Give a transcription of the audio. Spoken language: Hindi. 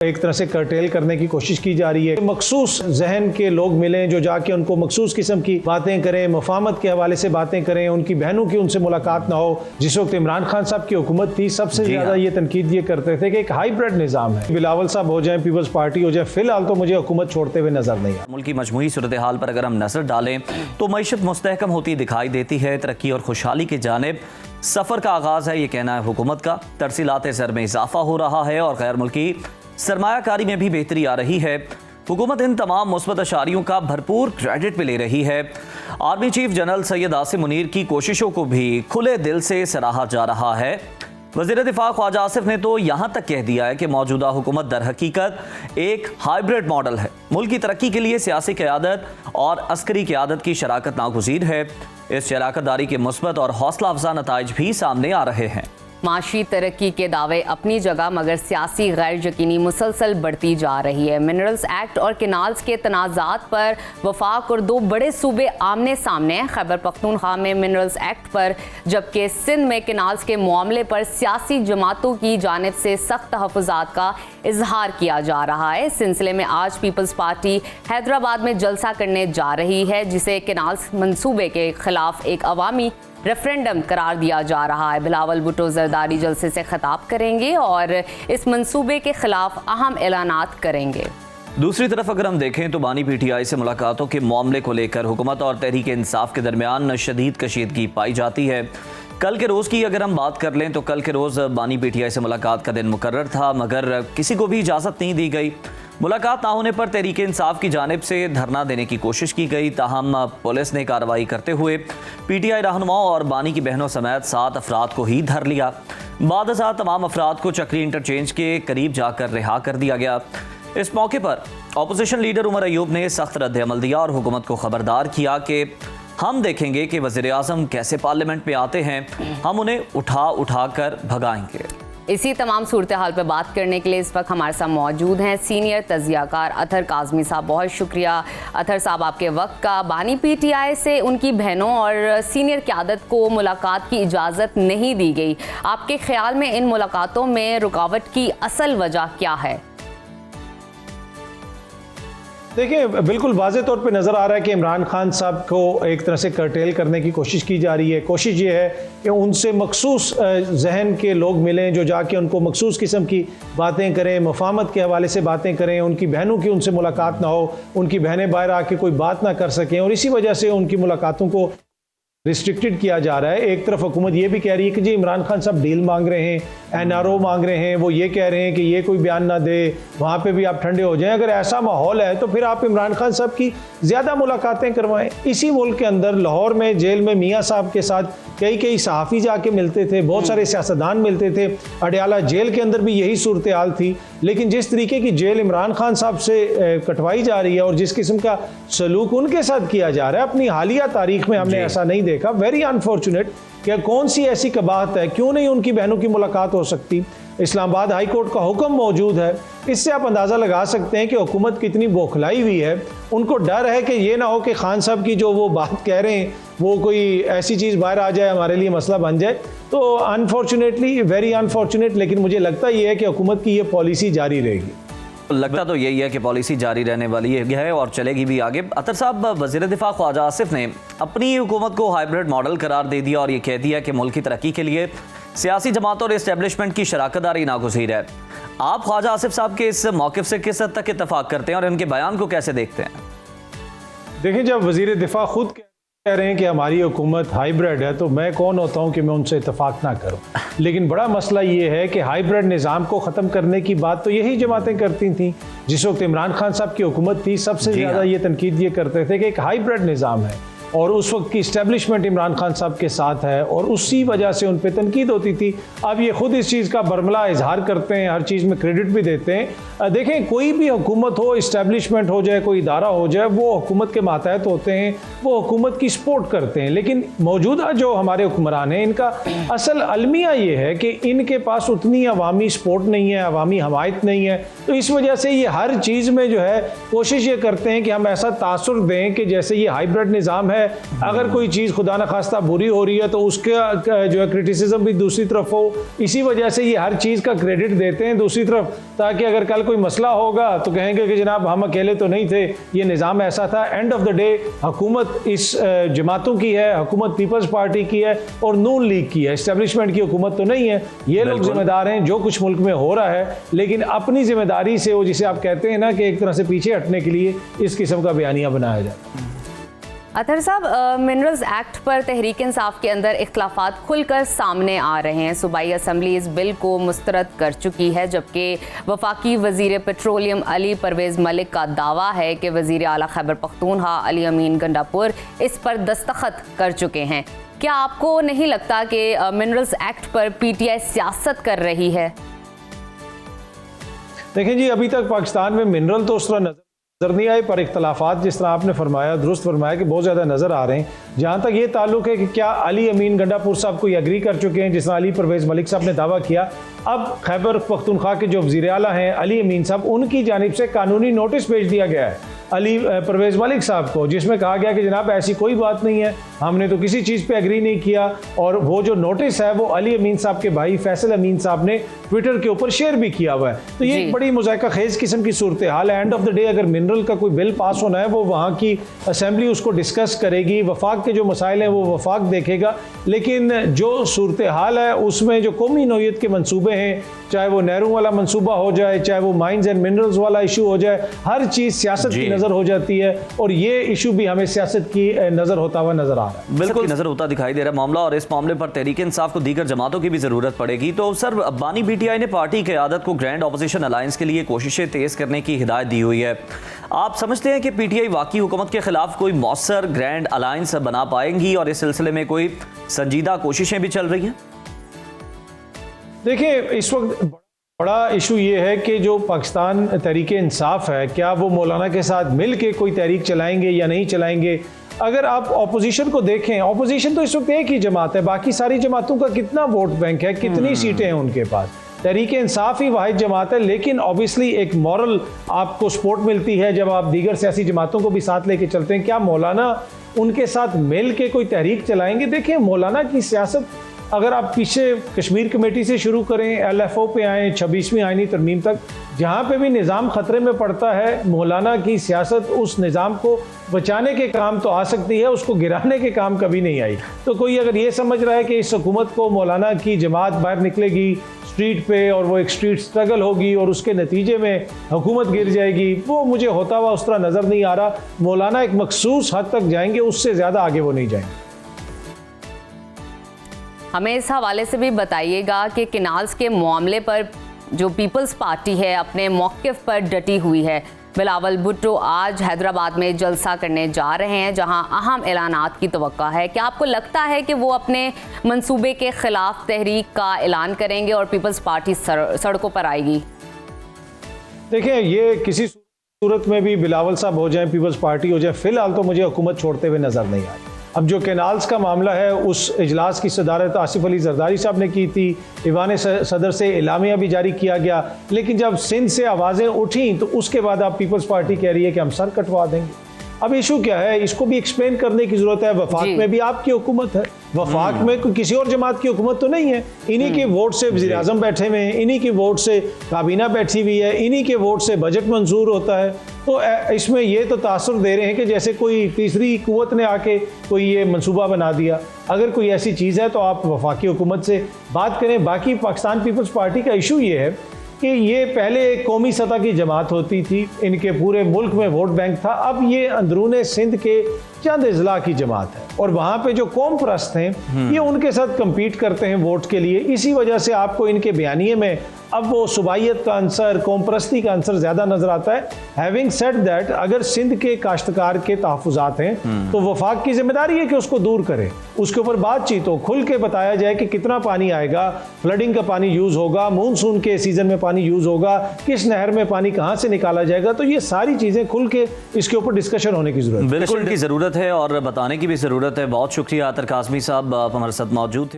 एक तरह से कर्टेल करने की कोशिश की जा रही है। मखसूस जहन के लोग मिलें जो जाके उनको मखसूस किस्म की बातें करें, मुफाहमत के हवाले से बातें करें, उनकी बहनों की उनसे मुलाकात ना हो। जिस वक्त इमरान खान साहब की हुकूमत थी सबसे ज़्यादा ये तनकीद ये करते थे कि एक हाइब्रिड निज़ाम है। बिलावल साहब हो जाए, पीपल्स पार्टी हो जाए, फिलहाल तो मुझे हुकूमत छोड़ते हुए नजर नहीं आता। मुल्क की मजमूई सूरत हाल पर अगर हम नजर डालें तो मईशत मुस्तहकम होती दिखाई देती है। तरक्की और खुशहाली की जानिब सफ़र का आगाज़ है, ये कहना है हुकूमत का। तरसीलात ज़र में इजाफा हो रहा है और गैर मुल्की सरमायाकारी में भी बेहतरी आ रही है। हुकूमत इन तमाम मुस्बत अशारियों का भरपूर क्रेडिट भी ले रही है। Army chief general Syed Asim Munir की कोशिशों को भी खुले दिल से सराहा जा रहा है। वज़ीर दिफा ख्वाजा आसिफ ने तो यहाँ तक कह दिया है कि मौजूदा हुकूमत दर हकीकत एक हाइब्रिड मॉडल है। मुल्क की तरक्की के लिए सियासी क़यादत और अस्करी क़यादत की शराकत नागुज़ीर है। इस शराकत दारी के मुस्बत और हौसला अफजा नताइज भी सामने आ रहे हैं। माशी तरक्की के दावे अपनी जगह, मगर सियासी गैर यकीनी मुसलसल बढ़ती जा रही है। मिनरल्स एक्ट और केनाल्स के तनाज़ात पर वफाक और दो बड़े सूबे आमने सामने हैं। खैबर पख्तूनख्वा में मिनरल्स एक्ट पर, जबकि सिंध में केनाल्स के मामले पर सियासी जमातों की जानिब से सख्त तहफ़्फ़ुज़ात का इजहार किया जा रहा है। इस सिलसिले में आज पीपल्स पार्टी हैदराबाद में जलसा करने जा रही है, जिसे केनाल्स मंसूबे के खिलाफ एक अवामी रेफरेंडम करार दिया जा रहा है। बिलावल भुट्टो जरदारी जलसे से खिताब करेंगे और इस मंसूबे के खिलाफ अहम ऐलानात करेंगे। दूसरी तरफ अगर हम देखें तो बानी पीटीआई से मुलाकातों के मामले को लेकर हुकूमत और तहरीक इंसाफ के दरमियान शदीद कशीदगी पाई जाती है। कल के रोज़ की अगर हम बात कर लें तो कल के रोज़ बानी पीटीआई से मुलाकात का दिन मुकर्रर था, मगर किसी को भी इजाज़त नहीं दी गई। मुलाकात ना होने पर तहरीक इंसाफ की जानिब से धरना देने की कोशिश की गई, ताहम पुलिस ने कार्रवाई करते हुए पीटीआई रहनुमाओं और बानी की बहनों समेत 7 अफराद को ही धर लिया। बाद तमाम अफराद को चक्री इंटरचेंज के करीब जाकर रिहा कर दिया गया। इस मौके पर अपोजिशन लीडर उमर अयूब ने सख्त रद्द-ए-अमल दिया और हुकूमत को खबरदार किया कि हम देखेंगे कि वज़ीर आज़म कैसे पार्लियामेंट में आते हैं, हम उन्हें उठा कर भगाएंगे। इसी तमाम सूरत हाल पर बात करने के लिए इस वक्त हमारे साथ मौजूद हैं सीनियर तजियाकार अतहर काज़मी साहब। बहुत शुक्रिया अतहर साहब आपके वक्त का। बानी पीटीआई से उनकी बहनों और सीनियर क़यादत को मुलाकात की इजाज़त नहीं दी गई। आपके ख्याल में इन मुलाकातों में रुकावट की असल वजह क्या है? देखिए, बिल्कुल वाज़े तौर पे नज़र आ रहा है कि इमरान खान साहब को एक तरह से कर्टेल करने की कोशिश की जा रही है। कोशिश ये है कि उनसे मखसूस जहन के लोग मिलें जो जाके उनको मखसूस किस्म की बातें करें, मुफाहमत के हवाले से बातें करें, उनकी बहनों की उनसे मुलाकात ना हो, उनकी बहनें बाहर आके कोई बात ना कर सकें, और इसी वजह से उनकी मुलाकातों को रिस्ट्रिक्टेड किया जा रहा है। एक तरफ हुकूमत ये भी कह रही है कि जी इमरान खान साहब डील मांग रहे हैं, एनआरओ मांग रहे हैं, वो ये कह रहे हैं कि ये कोई बयान ना दे, वहाँ पे भी आप ठंडे हो जाएं। अगर ऐसा माहौल है तो फिर आप इमरान खान साहब की ज़्यादा मुलाकातें करवाएं। इसी मुल्क के अंदर लाहौर में जेल में मियाँ साहब के साथ कई सहाफ़ी जाके मिलते थे, बहुत सारे सियासतदान मिलते थे। अडयाला जेल के अंदर भी यही सूरत हाल थी। लेकिन जिस तरीके की जेल इमरान खान साहब से कटवाई जा रही है और जिस किस्म का सलूक उनके साथ किया जा रहा है, अपनी हालिया तारीख में हमने ऐसा नहीं देखा। Very unfortunate. क्या कौन सी ऐसी कबाहत है, क्यों नहीं उनकी बहनों की मुलाकात हो सकती? इस्लामाबाद हाई कोर्ट का हुक्म मौजूद है। इससे आप अंदाज़ा लगा सकते हैं कि हुकूमत कितनी बौखलाई हुई है। उनको डर है कि ये ना हो कि खान साहब की जो वो बात कह रहे हैं वो कोई ऐसी चीज़ बाहर आ जाए, हमारे लिए मसला बन जाए। तो अनफॉर्चुनेटली, वेरी अनफॉर्चुनेट, लेकिन मुझे लगता ये है कि हुकूमत की ये पॉलिसी जारी रहेगी। लगता तो यही है कि पॉलिसी जारी रहने वाली है और चलेगी भी आगे। अतर साहब, वज़ीर दिफा ख्वाजा आसिफ ने अपनी हुकूमत को हाइब्रिड मॉडल करार दे दिया और ये कह दिया कि मुल्क की तरक्की के लिए सियासी जमातों और इस्टेब्लिशमेंट की शराकत दारी नागुज़ीर है। आप ख्वाजा आसिफ साहब के इस मौक़िफ़ से किस हद तक इत्तफ़ाक़ करते हैं और इनके बयान को कैसे देखते हैं? देखिए, जब वज़ीर दिफा खुद कह रहे हैं कि हमारी हुकूमत हाइब्रिड है, तो मैं कौन होता हूं कि मैं उनसे इत्तफाक ना करूं। लेकिन बड़ा मसला ये है कि हाइब्रिड निज़ाम को ख़त्म करने की बात तो यही जमातें करती थीं। जिस वक्त इमरान खान साहब की हुकूमत थी सबसे ज़्यादा ये तनकीद ये करते थे कि एक हाइब्रिड निज़ाम है और उस वक्त की इस्टेब्लिशमेंट इमरान खान साहब के साथ है और उसी वजह से उन पर तनकीद होती थी। अब ये खुद इस चीज़ का बरमला इजहार करते हैं, हर चीज़ में क्रेडिट भी देते हैं। देखें, कोई भी हुकूमत हो, इस्टेब्लिशमेंट हो जाए, कोई इदारा हो जाए, वो हुकूमत के मातहत होते हैं, वो हुकूमत की सपोर्ट करते हैं। लेकिन मौजूदा जो हमारे हुक्मरान हैं, इनका असल अलमिया ये है कि इनके पास उतनी अवामी सपोर्ट नहीं है, अवामी हमायत नहीं है। तो इस वजह से ये हर चीज़ में जो है कोशिश ये करते हैं कि हम ऐसा तासुर दें कि जैसे ये हाइब्रिड निज़ाम है है। अगर कोई चीज़ खुदा न खास्ता बुरी हो रही है तो उसका जो है क्रिटिसिज्म भी दूसरी तरफ हो। इसी वजह से ये हर चीज़ का क्रेडिट देते हैं दूसरी तरफ, ताकि अगर कल कोई मसला होगा तो कहेंगे कि जनाब हम अकेले तो नहीं थे, ये निज़ाम ऐसा था। एंड ऑफ द डे हुकूमत इस जमातों की है, हुकूमत पीपल्स पार्टी की है और नून लीग की है, इस्टेब्लिशमेंट की हुकूमत तो नहीं है। ये लोग जिम्मेदार हैं जो कुछ मुल्क में हो रहा है, लेकिन अपनी जिम्मेदारी से वो, जिसे आप कहते हैं ना कि एक तरह से पीछे हटने के लिए इस किस्म का बयानिया बनाया जाता है। अतहर साहब, मिनरल्स एक्ट पर तहरीक इंसाफ के अंदर इख्तलाफात खुलकर सामने आ रहे हैं। सूबाई असम्बली इस बिल को मुस्तरद कर चुकी है, जबकि वफाकी वजीर पेट्रोलियम अली परवेज़ मलिक का दावा है कि वजीर आला खैबर पख्तूनख्वा अली अमीन गंडापुर इस पर दस्तखत कर चुके हैं। क्या आपको नहीं लगता कि मिनरल्स एक्ट पर PTI सियासत कर रही है? देखें जी, अभी तक पाकिस्तान में मिनरल तो उस तरह नजर नहीं आए, पर इख्तलाफात जिस तरह आपने फरमाया, दुरुस्त फरमाया कि बहुत ज़्यादा नज़र आ रहे हैं। जहाँ तक ये ताल्लुक है कि क्या अली अमीन गंडापुर साहब को एग्री कर चुके हैं, जिस तरह अली परवेज़ मलिक साहब ने दावा किया। अब खैबर पख्तूनख्वा के जो वज़ीर आला हैं अली अमीन साहब, उनकी जानिब से कानूनी नोटिस भेज दिया गया है अली परवेज़ मलिक साहब को, जिसमें कहा गया कि जनाब ऐसी कोई बात नहीं है, हमने तो किसी चीज़ पे एग्री नहीं किया। और वो जो नोटिस है वो अली अमीन साहब के भाई फैसल अमीन साहब ने ट्विटर के ऊपर शेयर भी किया हुआ है। तो ये एक बड़ी मुज़ायका खेज किस्म की सूरत हाल है। एंड ऑफ द डे अगर मिनरल का कोई बिल पास होना है, वो वहाँ की असम्बली उसको डिस्कस करेगी, वफाक के जो मसाइल हैं वो वफाक देखेगा। लेकिन जो सूरत हाल है उसमें जो कौमी नौइयत के मनसूबे हैं, चाहे वो नहरों वाला मनसूबा हो जाए, चाहे वो माइंस एंड मिनरल्स वाला इशू हो जाए, हर चीज़ सियासत की नज़र हो जाती है। और ये इशू भी हमें सियासत की नज़र होता हुआ नज़र आ रहा है। बिल्कुल नज़र होता दिखाई दे रहा है मामला, और इस मामले पर तहरीक इंसाफ को दीगर जमातों की भी ज़रूरत पड़ेगी। तो सर, बानी PTI ने पार्टी की क़यादत को ग्रैंड अपोजिशन अलायंस के लिए कोशिशें तेज़ करने की हिदायत दी हुई है। आप समझते हैं कि PTI वाकई हुकूमत के खिलाफ कोई मौसर ग्रैंड अलायंस बना पाएंगी, और इस सिलसिले में कोई संजीदा कोशिशें भी चल रही हैं? देखिए, इस वक्त बड़ा इशू ये है कि जो पाकिस्तान तहरीक इंसाफ है, क्या वो मौलाना के साथ मिल के कोई तहरीक चलाएंगे या नहीं चलाएंगे। अगर आप अपोजिशन को देखें, अपोजिशन तो इस वक्त एक ही जमात है, बाकी सारी जमातों का कितना वोट बैंक है, कितनी सीटें हैं उनके पास। तहरीक इंसाफ ही वाहिद जमात है, लेकिन ऑब्वियसली एक मॉरल आपको सपोर्ट मिलती है जब आप दीगर सियासी जमातों को भी साथ लेके चलते हैं। क्या मौलाना उनके साथ मिल के कोई तहरीक चलाएंगे? देखिए, मौलाना की सियासत अगर आप पीछे कश्मीर कमेटी से शुरू करें, LFO पे आएँ, 26वीं आईनी तरमीम तक, जहाँ पे भी निज़ाम ख़तरे में पड़ता है, मौलाना की सियासत उस निज़ाम को बचाने के काम तो आ सकती है, उसको गिराने के काम कभी नहीं आई। तो कोई अगर ये समझ रहा है कि इस हुकूमत को मौलाना की जमात बाहर निकलेगी स्ट्रीट पे और वो एक स्ट्रीट स्ट्रगल होगी और उसके नतीजे में हुकूमत गिर जाएगी, वो मुझे होता हुआ उस तरह नज़र नहीं आ रहा। मौलाना एक मखसूस हद तक जाएंगे, उससे ज़्यादा आगे वो नहीं जाएंगे। हमें इस हवाले से भी बताइएगा कि किनाल्स के मामले पर जो पीपल्स पार्टी है अपने मौक़िफ़ पर डटी हुई है। बिलावल भुट्टो आज हैदराबाद में जलसा करने जा रहे हैं, जहां अहम ऐलानात की तवक्का है। क्या आपको लगता है कि वो अपने मंसूबे के खिलाफ तहरीक का ऐलान करेंगे और पीपल्स पार्टी सड़कों पर आएगी? देखिए, ये किसी सूरत में भी बिलावल साहब हो जाए, पीपल्स पार्टी हो जाए, फिलहाल तो मुझे हुकूमत छोड़ते हुए नज़र नहीं आ रही। अब जो कैनाल्स का मामला है, उस इजलास की सदारत आसिफ अली जरदारी साहब ने की थी, ईवान सदर से इलामिया भी जारी किया गया, लेकिन जब सिंध से आवाज़ें उठी तो उसके बाद आप पीपल्स पार्टी कह रही है कि हम सर कटवा देंगे। अब इशू क्या है, इसको भी एक्सप्लेन करने की ज़रूरत है। वफाक में भी आपकी हुकूमत है, वफाक में कोई किसी और जमात की हुकूमत तो नहीं है। इन्हीं के वोट से वज़ीर आज़म बैठे हुए हैं, इन्हीं के वोट से काबीना बैठी हुई है, इन्हीं के वोट से बजट मंजूर होता है। तो इसमें ये तो तासुर दे रहे हैं कि जैसे कोई तीसरी कुव्वत ने आके कोई ये मंसूबा बना दिया। अगर कोई ऐसी चीज़ है तो आप वफाकी हुकूमत से बात करें। बाकी पाकिस्तान पीपल्स पार्टी का इशू ये है कि ये पहले एक कौमी सतह की जमात होती थी, इनके पूरे मुल्क में वोट बैंक था। अब ये अंदरूने सिंध के चंद अजला की जमात है और वहाँ पे जो कौम परस्त हैं ये उनके साथ कम्पीट करते हैं वोट के लिए। इसी वजह से आपको इनके बयानिए में अब वो सुबाइयत का अंसर, कौम परस्ती का अंसर ज़्यादा नज़र आता है। हैविंग सेड दैट, अगर सिंध के काश्तकार के तहफ़्फ़ुज़ात हैं तो वफाक की जिम्मेदारी है कि उसको दूर करे, उसके ऊपर बातचीत हो, खुल के बताया जाए कि कितना पानी आएगा, फ्लडिंग का पानी यूज़ होगा, मानसून के सीज़न में पानी यूज़ होगा, किस नहर में पानी कहाँ से निकाला जाएगा। तो ये सारी चीज़ें खुल के इसके ऊपर डिस्कशन होने की ज़रूरत है। बिल्कुल की ज़रूरत है और बताने की भी ज़रूरत है। बहुत शुक्रिया अतर काज़मी साहब, आप हमारे साथ मौजूद थे।